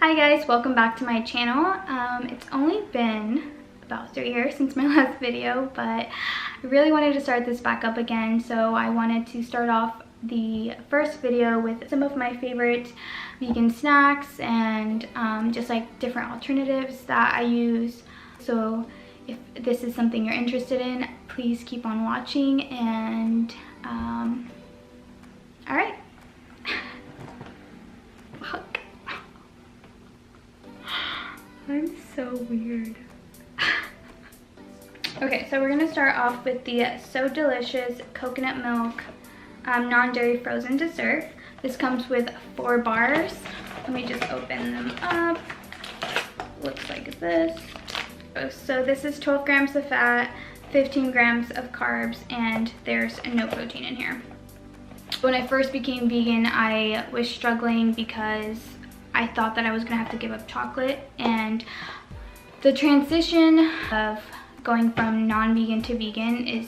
Hi guys, welcome back to my channel. It's only been about 3 years since my last video, but I really wanted to start this back up again, so I wanted to start off the first video with some of my favorite vegan snacks and just like different alternatives that I use. So if this is something you're interested in, please keep on watching, and all right. Fuck. I'm so weird. Okay, so we're gonna start off with the So Delicious coconut milk non-dairy frozen dessert. This comes with 4 bars. Let me just open them up. Looks like this. So this is 12 grams of fat, 15 grams of carbs, and there's no protein in here. When I first became vegan, I was struggling because I thought that I was gonna have to give up chocolate, and the transition of going from non-vegan to vegan is,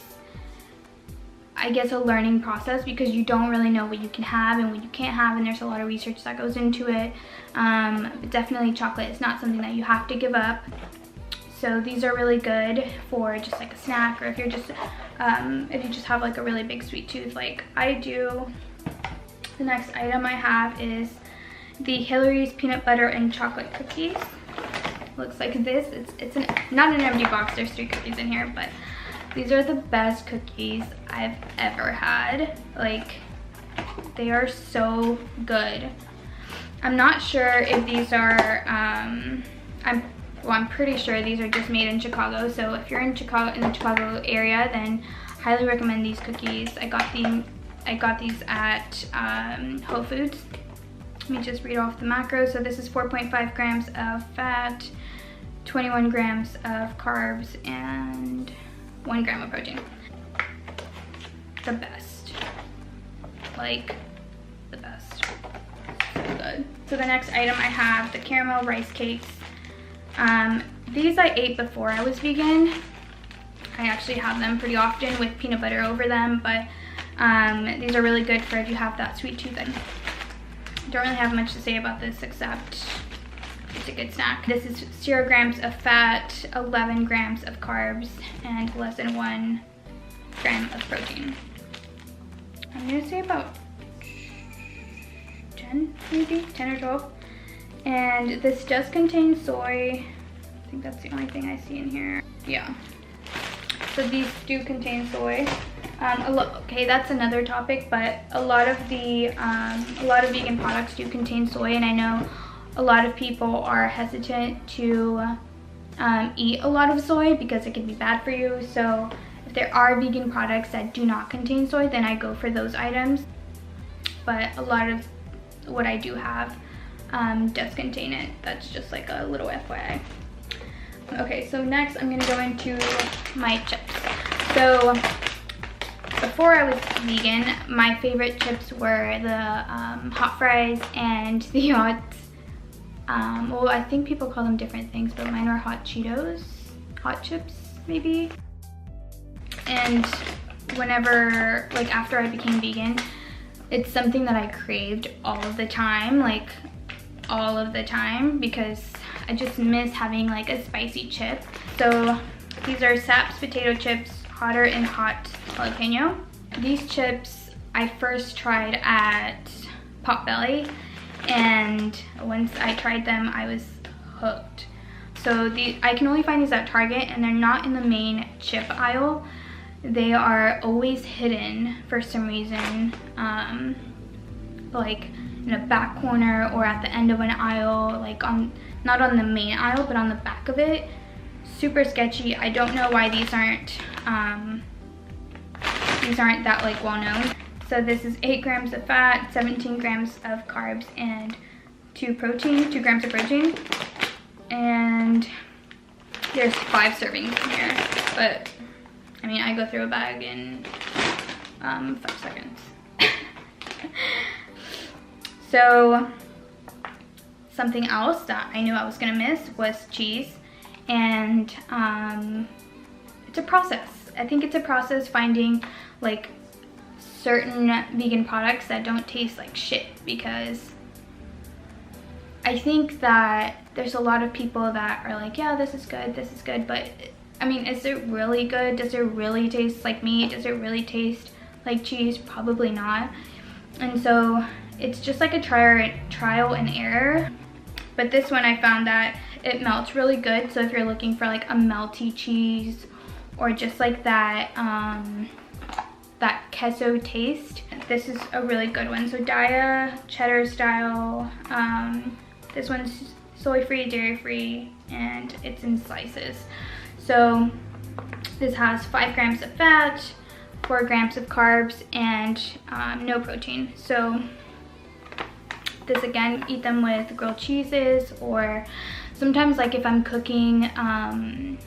I guess, a learning process because you don't really know what you can have and what you can't have, and there's a lot of research that goes into it. But definitely chocolate is not something that you have to give up. So these are really good for just like a snack, or if you're just if you just have like a really big sweet tooth like I do. The next item I have is the Hilary's peanut butter and chocolate cookies. Looks like this. It's not an empty box. There's 3 cookies in here, but these are the best cookies I've ever had. Like, they are so good. I'm not sure if these are I'm pretty sure these are just made in Chicago. So if you're in the Chicago area, then highly recommend these cookies. I got these at Whole Foods. Let me just read off the macros. So this is 4.5 grams of fat, 21 grams of carbs, and 1 gram of protein. The best. Like, the best. So good. So the next item I have, the caramel rice cakes. These I ate before I was vegan. I actually have them pretty often with peanut butter over them, but these are really good for if you have that sweet tooth. I don't really have much to say about this except it's a good snack. This is 0 grams of fat, 11 grams of carbs, and less than 1 gram of protein. I'm gonna say about 10, maybe 10 or 12. And this does contain soy. I think that's the only thing I see in here. Yeah. So these do contain soy. Okay, that's another topic, but a lot of vegan products do contain soy, and I know a lot of people are hesitant to eat a lot of soy because it can be bad for you. So if there are vegan products that do not contain soy, then I go for those items. But a lot of what I do have does contain it. That's just like a little FYI. Okay, so next I'm gonna go into my chips. So before I was vegan, my favorite chips were the hot fries and the hot, well, I think people call them different things, but mine are hot Cheetos, hot chips maybe. And whenever, like after I became vegan, it's something that I craved all of the time, like all of the time, because I just miss having like a spicy chip. So these are Zapps potato chips, hotter and hot jalapeno. These chips I first tried at Potbelly, and once I tried them I was hooked. So I can only find these at Target, and they're not in the main chip aisle. They are always hidden for some reason, like in a back corner or at the end of an aisle, like not on the main aisle but on the back of it. Super sketchy. I don't know why these aren't that like well known. So this is 8 grams of fat, 17 grams of carbs, and 2 grams of protein. And there's 5 servings in here, but I mean, I go through a bag in 5 seconds. So something else that I knew I was gonna miss was cheese, and it's a process. I think it's a process finding like certain vegan products that don't taste like shit, because I think that there's a lot of people that are like, yeah, this is good, but I mean, is it really good? Does it really taste like meat? Does it really taste like cheese? Probably not. And so it's just like a trial and error. But this one, I found that it melts really good. So if you're looking for like a melty cheese or just like that that queso taste, this is a really good one. So Daiya cheddar style. This one's soy-free, dairy-free, and it's in slices. So this has 5 grams of fat, 4 grams of carbs, and no protein. So this, again, eat them with grilled cheeses, or sometimes like if I'm cooking, I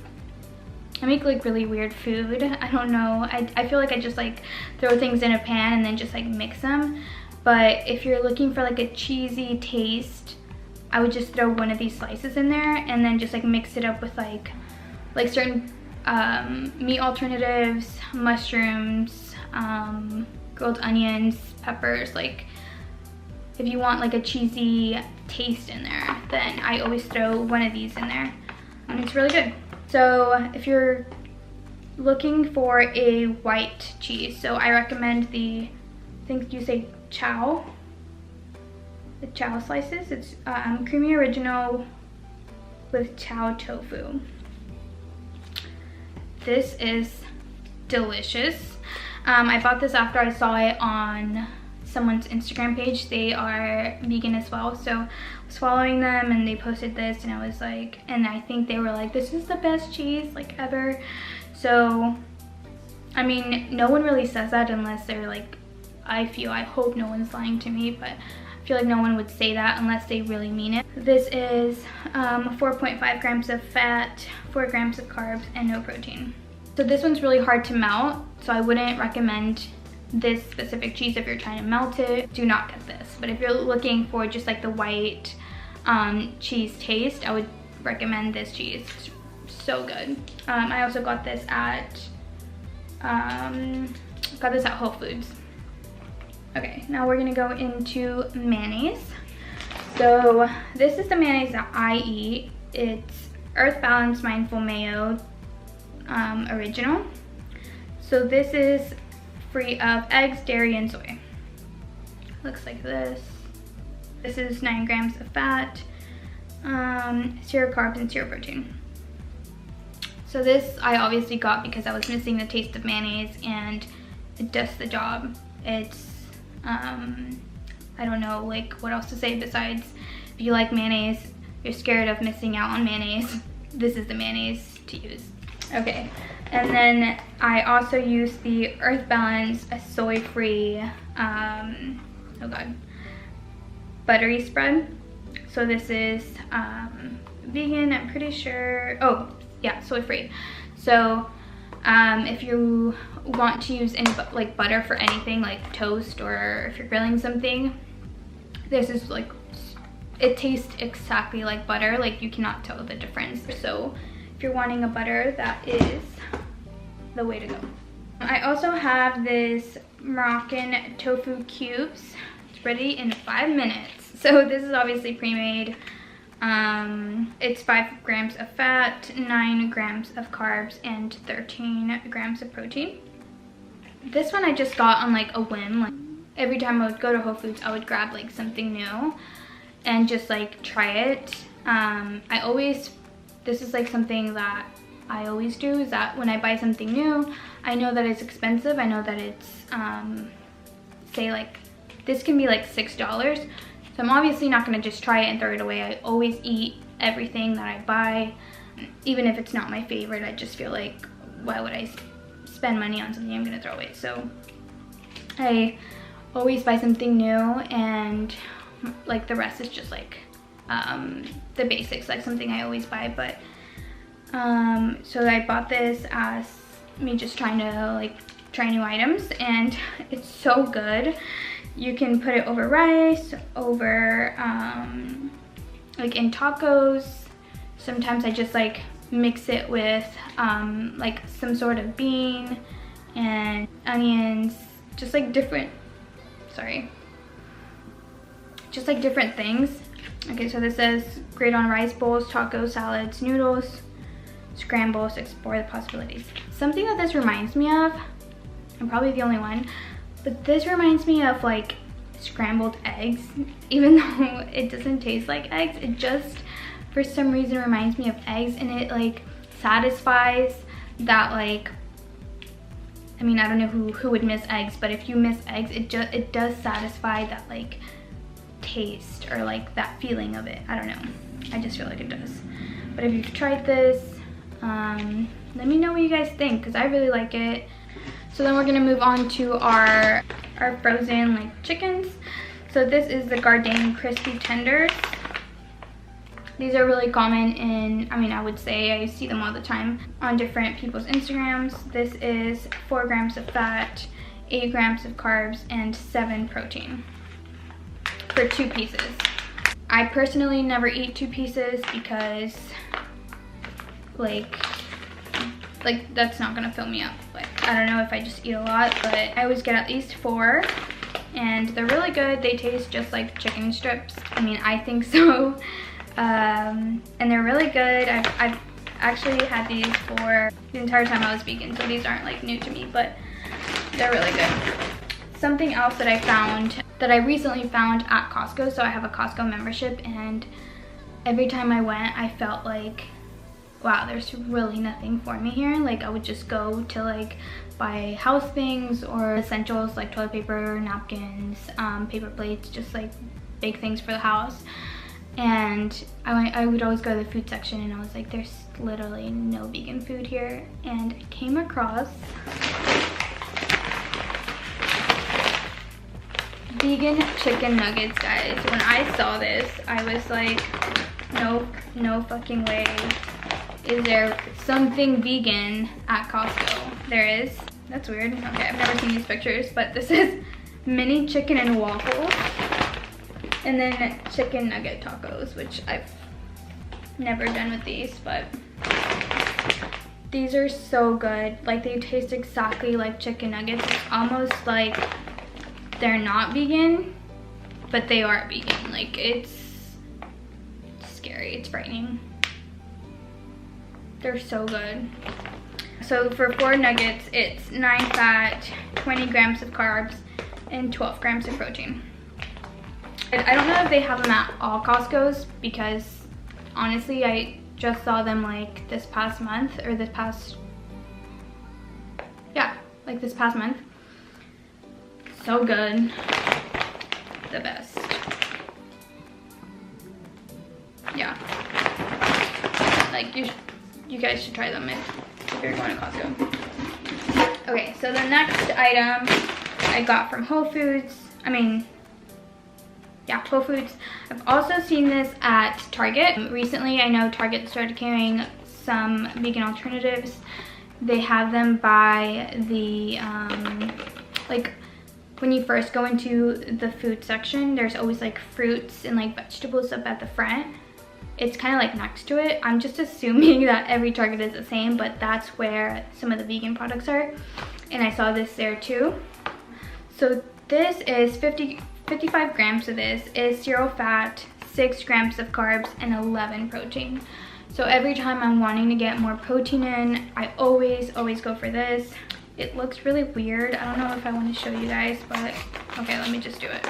make like really weird food. I don't know. I feel like I just like throw things in a pan and then just like mix them. But if you're looking for like a cheesy taste, I would just throw one of these slices in there and then just like mix it up with like certain meat alternatives, mushrooms, grilled onions, peppers. Like if you want like a cheesy taste in there, then I always throw one of these in there, and it's really good. So if you're looking for a white cheese, so I recommend I think you say Chao. The Chao slices. It's creamy original with Chao tofu. This is delicious. I bought this after I saw it on someone's Instagram page. They are vegan as well, so I was following them and they posted this, and I was like, and I think they were like, this is the best cheese like ever. So I mean, no one really says that unless they're like, I hope no one's lying to me, but I feel like no one would say that unless they really mean it. This is 4.5 grams of fat, 4 grams of carbs, and no protein. So this one's really hard to melt, so I wouldn't recommend this specific cheese if you're trying to melt it. Do not get this. But if you're looking for just like the white cheese taste, I would recommend this cheese. It's so good. I also got this at Whole Foods. Okay, now we're gonna go into mayonnaise. So this is the mayonnaise that I eat. It's Earth Balance Mindful Mayo original. So this is free of eggs, dairy, and soy. Looks like this. This is 9 grams of fat, 0 carbs, and 0 protein. So this I obviously got because I was missing the taste of mayonnaise, and it does the job. It's I don't know like what else to say besides, if you like mayonnaise, you're scared of missing out on mayonnaise, this is the mayonnaise to use. Okay, and then I also use the Earth Balance soy-free buttery spread. So this is vegan, I'm pretty sure. Oh yeah, soy-free. So if you want to use any like butter for anything, like toast, or if you're grilling something, this is like, it tastes exactly like butter. Like you cannot tell the difference. So if you're wanting a butter, that is the way to go. I also have this Moroccan tofu cubes. It's ready in 5 minutes. So this is obviously pre-made. It's 5 grams of fat, 9 grams of carbs, and 13 grams of protein. This one I just got on like a whim. Like every time I would go to Whole Foods, I would grab like something new and just like try it. This is like something that I always do, is that when I buy something new, I know that it's expensive. I know that it's, say like, this can be like $6. So I'm obviously not gonna just try it and throw it away. I always eat everything that I buy, even if it's not my favorite. I just feel like, why would I spend money on something I'm gonna throw away? So I always buy something new, and like the rest is just like the basics, like something I always buy. But so I bought this as me just trying to like try new items, and it's so good. You can put it over rice, over like in tacos. Sometimes I just like mix it with like some sort of bean and onions, just like different things. Okay, so this says great on rice bowls, tacos, salads, noodles, scrambles, explore the possibilities. Something that this reminds me of, I'm probably the only one, but this reminds me of like scrambled eggs. Even though it doesn't taste like eggs, it just for some reason reminds me of eggs, and it like satisfies that, like, I mean, I don't know who would miss eggs, but if you miss eggs, it does satisfy that like taste or like that feeling of it. I don't know, I just feel like it does. But if you've tried this, let me know what you guys think, because I really like it. So then we're gonna move on to our frozen like chickens. So this is the Gardein crispy tenders. These are really common in, I mean, I would say I see them all the time on different people's Instagrams. This is 4 grams of fat, 8 grams of carbs, and 7 protein for 2 pieces. I personally never eat 2 pieces because like that's not gonna fill me up. Like, I don't know if I just eat a lot, but I always get at least 4, and they're really good. They taste just like chicken strips. I mean, I think so. And they're really good. I've actually had these for the entire time I was vegan, so these aren't like new to me, but they're really good. Something else that I found, that I recently found at Costco, so I have a Costco membership, and every time I went, I felt like, wow, there's really nothing for me here. Like, I would just go to like buy house things or essentials like toilet paper, napkins, paper plates, just like big things for the house. And I would always go to the food section, and I was like, there's literally no vegan food here. And I came across vegan chicken nuggets, guys. When I saw this, I was like, no fucking way is there something vegan at Costco. There is. That's weird. Okay, I've never seen these pictures, but this is mini chicken and waffles. And then chicken nugget tacos, which I've never done with these, but these are so good. Like, they taste exactly like chicken nuggets. It's almost like they're not vegan, but they are vegan. Like, it's scary, it's frightening. They're so good. So for 4 nuggets, it's 9 fat, 20 grams of carbs, and 12 grams of protein. I don't know if they have them at all Costco's, because honestly, I just saw them like this past month, or this past, yeah, like this past month. So good. The best. Yeah. Like, you guys should try them if you're going to Costco. Okay, so the next item I got from Whole Foods. Whole Foods. I've also seen this at Target. Recently, I know Target started carrying some vegan alternatives. They have them by the, like, when you first go into the food section, there's always like fruits and like vegetables up at the front. It's kind of like next to it. I'm just assuming that every Target is the same, but that's where some of the vegan products are. And I saw this there too. So this is 55 grams of this is 0 fat, 6 grams of carbs, and 11 protein. So every time I'm wanting to get more protein in, I always go for this. It looks really weird. I don't know if I want to show you guys, but okay, let me just do it.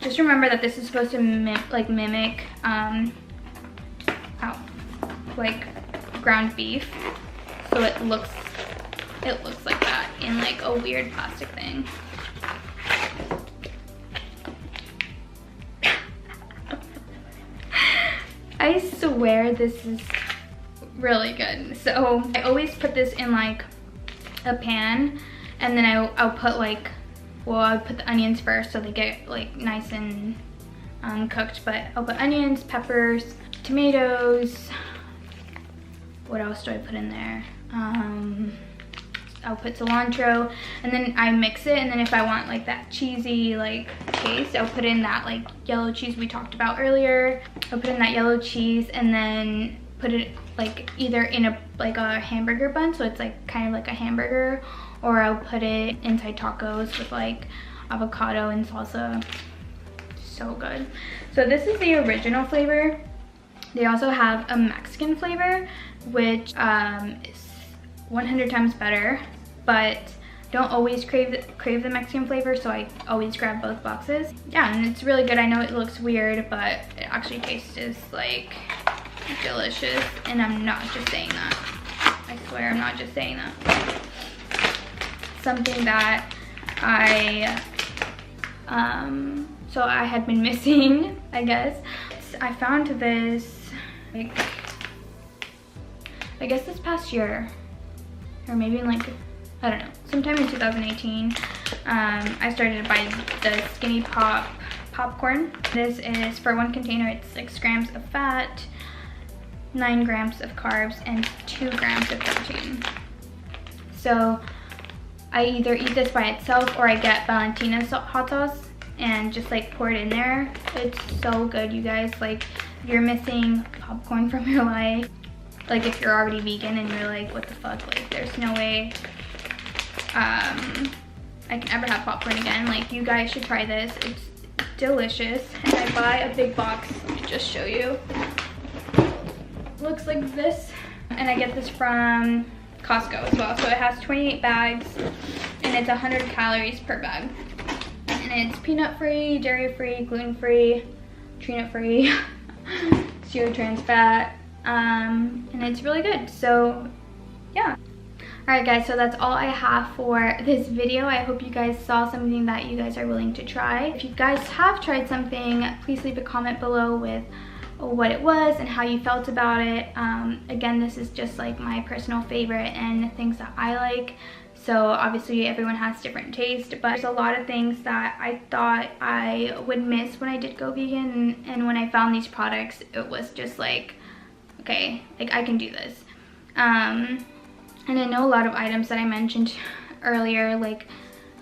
Just remember that this is supposed to mimic like ground beef. So it looks like that in like a weird plastic thing. I swear this is really good. So I always put this in like a pan, and then I'll put like, well, I would put the onions first so they get like nice and cooked, but I'll put onions, peppers, tomatoes. What else do I put in there? I'll put cilantro, and then I mix it, and then if I want like that cheesy like taste, I'll put in that like yellow cheese we talked about earlier. I'll put in that yellow cheese, and then put it like either in a hamburger bun, so it's like kind of like a hamburger, or I'll put it inside tacos with like avocado and salsa. so good. So this is the original flavor. They also have a Mexican flavor, which is 100 times better, but don't always crave the Mexican flavor, so I always grab both boxes. Yeah, and it's really good. I know it looks weird, but it actually tastes like delicious, and I'm not just saying that. I swear I'm not just saying that. Something that so I had been missing, I guess. I found this, like, I guess this past year, or maybe in like, I don't know, sometime in 2018, I started to buy the Skinny Pop popcorn. This is, for one container, it's 6 grams of fat, 9 grams of carbs, and 2 grams of protein. So I either eat this by itself or I get Valentina's hot sauce and just like pour it in there. It's so good, you guys. Like, if you're missing popcorn from your life, like if you're already vegan and you're like, what the fuck, like there's no way I can ever have popcorn again, like you guys should try this. It's delicious. And I buy a big box. Let me just show you. Looks like this. And I get this from Costco as well. So it has 28 bags and it's 100 calories per bag. And it's peanut free, dairy free, gluten free, tree nut free, zero trans fat, and it's really good. So yeah. Alright guys, so that's all I have for this video. I hope you guys saw something that you guys are willing to try. If you guys have tried something, please leave a comment below with what it was and how you felt about it. Again, this is just like my personal favorite and things that I like. So obviously everyone has different taste, but there's a lot of things that I thought I would miss when I did go vegan, and when I found these products, it was just like, okay, like I can do this. And I know a lot of items that I mentioned earlier, like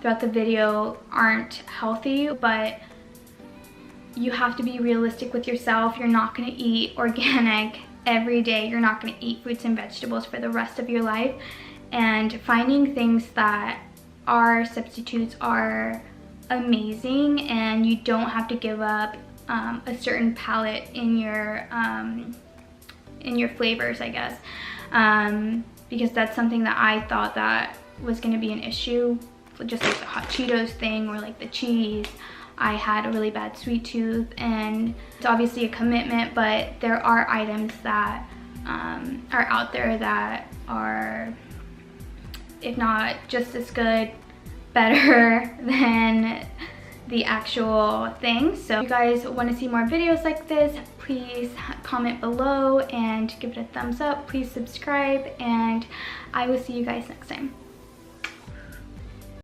throughout the video, aren't healthy, but you have to be realistic with yourself. You're not gonna eat organic every day. You're not gonna eat fruits and vegetables for the rest of your life. And finding things that are substitutes are amazing, and you don't have to give up a certain palette in your flavors, I guess, because that's something that I thought that was going to be an issue, just like the hot Cheetos thing or like the cheese. I had a really bad sweet tooth, and it's obviously a commitment, but there are items that are out there that are, if not just as good, better than the actual thing. So if you guys want to see more videos like this, please comment below and give it a thumbs up. Please subscribe, and I will see you guys next time.